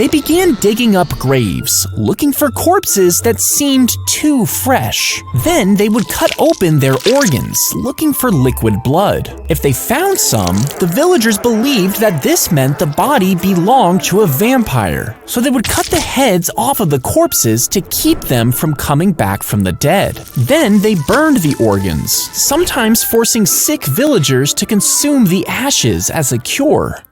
They began digging up graves, looking for corpses that seemed too fresh. Then they would cut open their organs, looking for liquid blood. If they found some, the villagers believed that this meant the body belonged to a vampire, so they would cut the heads off of the corpses to keep them from coming back from the dead. Then they burned the organs, sometimes forcing sick villagers to consume the ashes as a cure.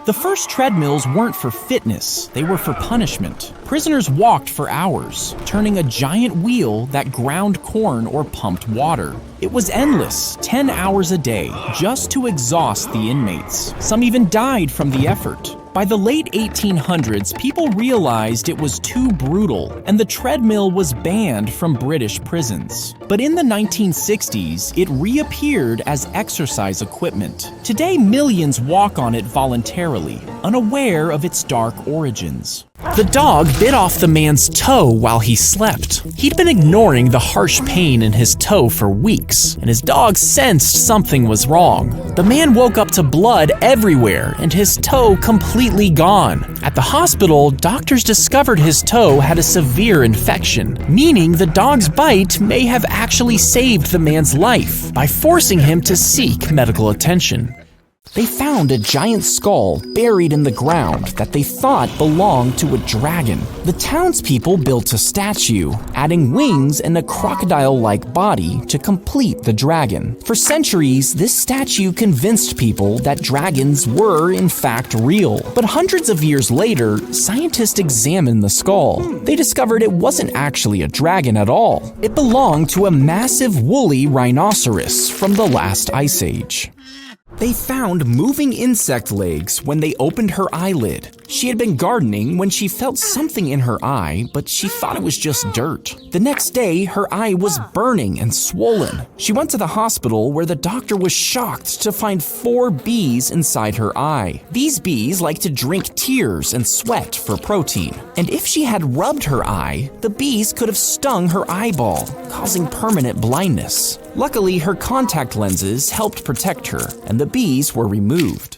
The first treadmills weren't for fitness, they were for punishment. Prisoners walked for hours, turning a giant wheel that ground corn or pumped water. It was endless, 10 hours a day, just to exhaust the inmates. Some even died from the effort. By the late 1800s, people realized it was too brutal, and the treadmill was banned from British prisons. But in the 1960s, it reappeared as exercise equipment. Today, millions walk on it voluntarily, unaware of its dark origins. The dog bit off the man's toe while he slept. He'd been ignoring the harsh pain in his toe for weeks, and his dog sensed something was wrong. The man woke up to blood everywhere and his toe completely gone. At the hospital, doctors discovered his toe had a severe infection, meaning the dog's bite may have actually saved the man's life by forcing him to seek medical attention. They found a giant skull buried in the ground that they thought belonged to a dragon. The townspeople built a statue, adding wings and a crocodile-like body to complete the dragon. For centuries, this statue convinced people that dragons were in fact real. But hundreds of years later, scientists examined the skull. They discovered it wasn't actually a dragon at all. It belonged to a massive woolly rhinoceros from the last ice age. They found moving insect legs when they opened her eyelid. She had been gardening when she felt something in her eye, but she thought it was just dirt. The next day, her eye was burning and swollen. She went to the hospital where the doctor was shocked to find 4 bees inside her eye. These bees like to drink tears and sweat for protein. And if she had rubbed her eye, the bees could have stung her eyeball, causing permanent blindness. Luckily, her contact lenses helped protect her, and the bees were removed.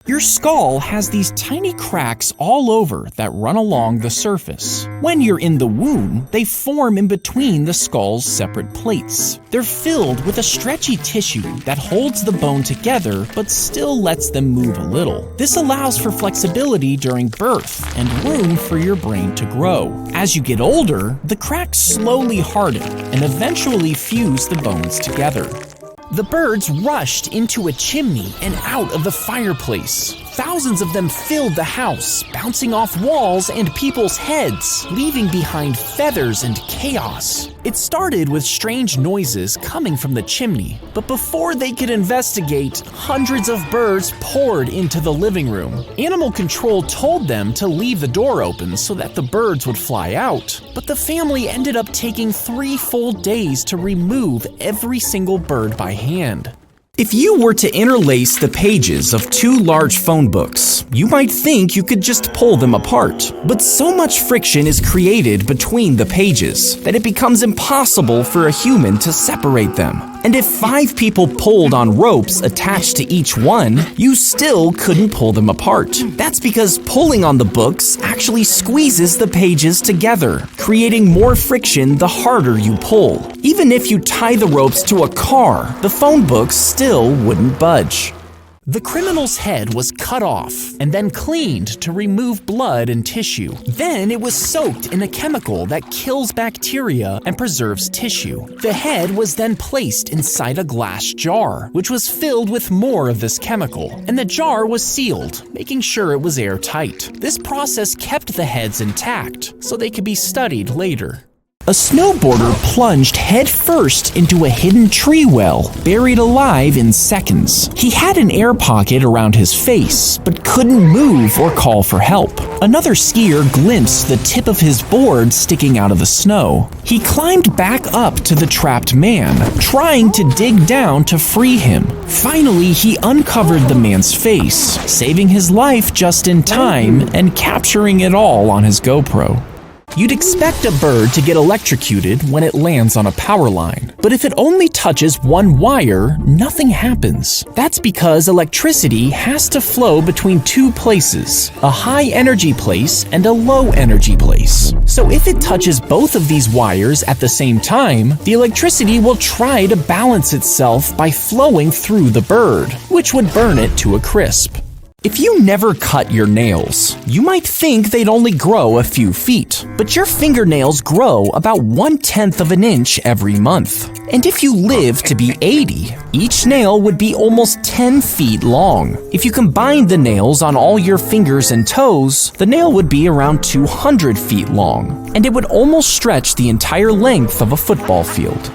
Your skull has these tiny cracks all over that run along the surface. When you're in the womb, they form in between the skull's separate plates. They're filled with a stretchy tissue that holds the bone together but still lets them move a little. This allows for flexibility during birth and room for your brain to grow. As you get older, the cracks slowly harden and eventually fuse the bones together. The birds rushed into a chimney and out of the fireplace. Thousands of them filled the house, bouncing off walls and people's heads, leaving behind feathers and chaos. It started with strange noises coming from the chimney, but before they could investigate, hundreds of birds poured into the living room. Animal control told them to leave the door open so that the birds would fly out, but the family ended up taking 3 full days to remove every single bird by hand. If you were to interlace the pages of 2 large phone books, you might think you could just pull them apart. But so much friction is created between the pages that it becomes impossible for a human to separate them. And if 5 people pulled on ropes attached to each one, you still couldn't pull them apart. That's because pulling on the books actually squeezes the pages together, creating more friction the harder you pull. Even if you tie the ropes to a car, the phone books still wouldn't budge. The criminal's head was cut off and then cleaned to remove blood and tissue. Then it was soaked in a chemical that kills bacteria and preserves tissue. The head was then placed inside a glass jar, which was filled with more of this chemical, and the jar was sealed, making sure it was airtight. This process kept the heads intact, so they could be studied later. A snowboarder plunged headfirst into a hidden tree well, buried alive in seconds. He had an air pocket around his face, but couldn't move or call for help. Another skier glimpsed the tip of his board sticking out of the snow. He climbed back up to the trapped man, trying to dig down to free him. Finally, he uncovered the man's face, saving his life just in time and capturing it all on his GoPro. You'd expect a bird to get electrocuted when it lands on a power line, but if it only touches one wire, nothing happens. That's because electricity has to flow between two places, a high-energy place and a low-energy place. So if it touches both of these wires at the same time, the electricity will try to balance itself by flowing through the bird, which would burn it to a crisp. If you never cut your nails, you might think they'd only grow a few feet, but your fingernails grow about 1/10 of an inch every month. And if you live to be 80, each nail would be almost 10 feet long. If you combined the nails on all your fingers and toes, the nail would be around 200 feet long, and it would almost stretch the entire length of a football field.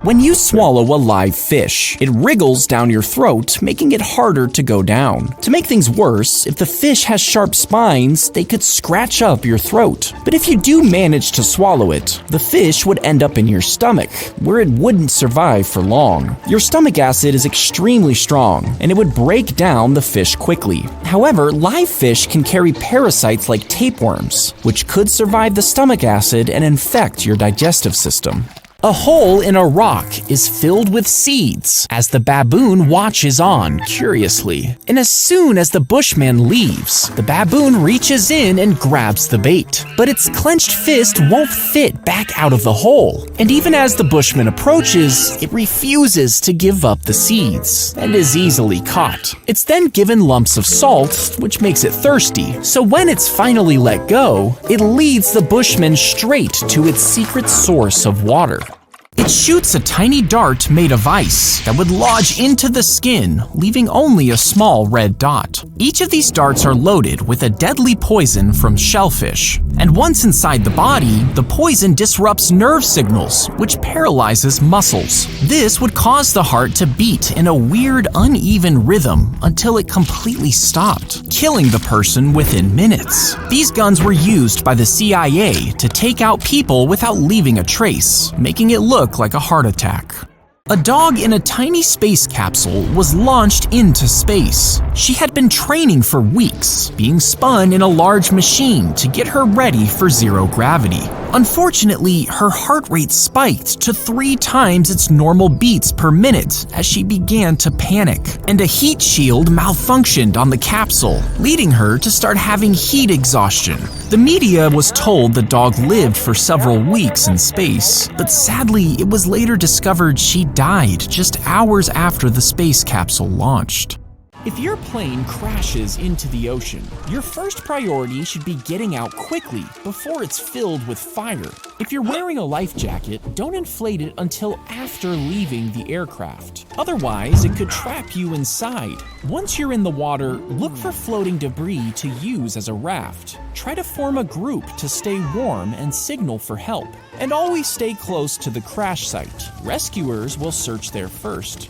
When you swallow a live fish, it wriggles down your throat, making it harder to go down. To make things worse, if the fish has sharp spines, they could scratch up your throat. But if you do manage to swallow it, the fish would end up in your stomach, where it wouldn't survive for long. Your stomach acid is extremely strong, and it would break down the fish quickly. However, live fish can carry parasites like tapeworms, which could survive the stomach acid and infect your digestive system. A hole in a rock is filled with seeds as the baboon watches on curiously. And as soon as the bushman leaves, the baboon reaches in and grabs the bait. But its clenched fist won't fit back out of the hole. And even as the bushman approaches, it refuses to give up the seeds and is easily caught. It's then given lumps of salt, which makes it thirsty. So when it's finally let go, it leads the bushman straight to its secret source of water. It shoots a tiny dart made of ice that would lodge into the skin, leaving only a small red dot. Each of these darts are loaded with a deadly poison from shellfish. And once inside the body, the poison disrupts nerve signals, which paralyzes muscles. This would cause the heart to beat in a weird, uneven rhythm until it completely stopped, killing the person within minutes. These guns were used by the CIA to take out people without leaving a trace, making it look like a heart attack. A dog in a tiny space capsule was launched into space. She had been training for weeks, being spun in a large machine to get her ready for zero gravity. Unfortunately, her heart rate spiked to 3 times its normal beats per minute as she began to panic, and a heat shield malfunctioned on the capsule, leading her to start having heat exhaustion. The media was told the dog lived for several weeks in space, but sadly, it was later discovered she died just hours after the space capsule launched. If your plane crashes into the ocean, your first priority should be getting out quickly before it's filled with fire. If you're wearing a life jacket, don't inflate it until after leaving the aircraft. Otherwise, it could trap you inside. Once you're in the water, look for floating debris to use as a raft. Try to form a group to stay warm and signal for help. And always stay close to the crash site. Rescuers will search there first.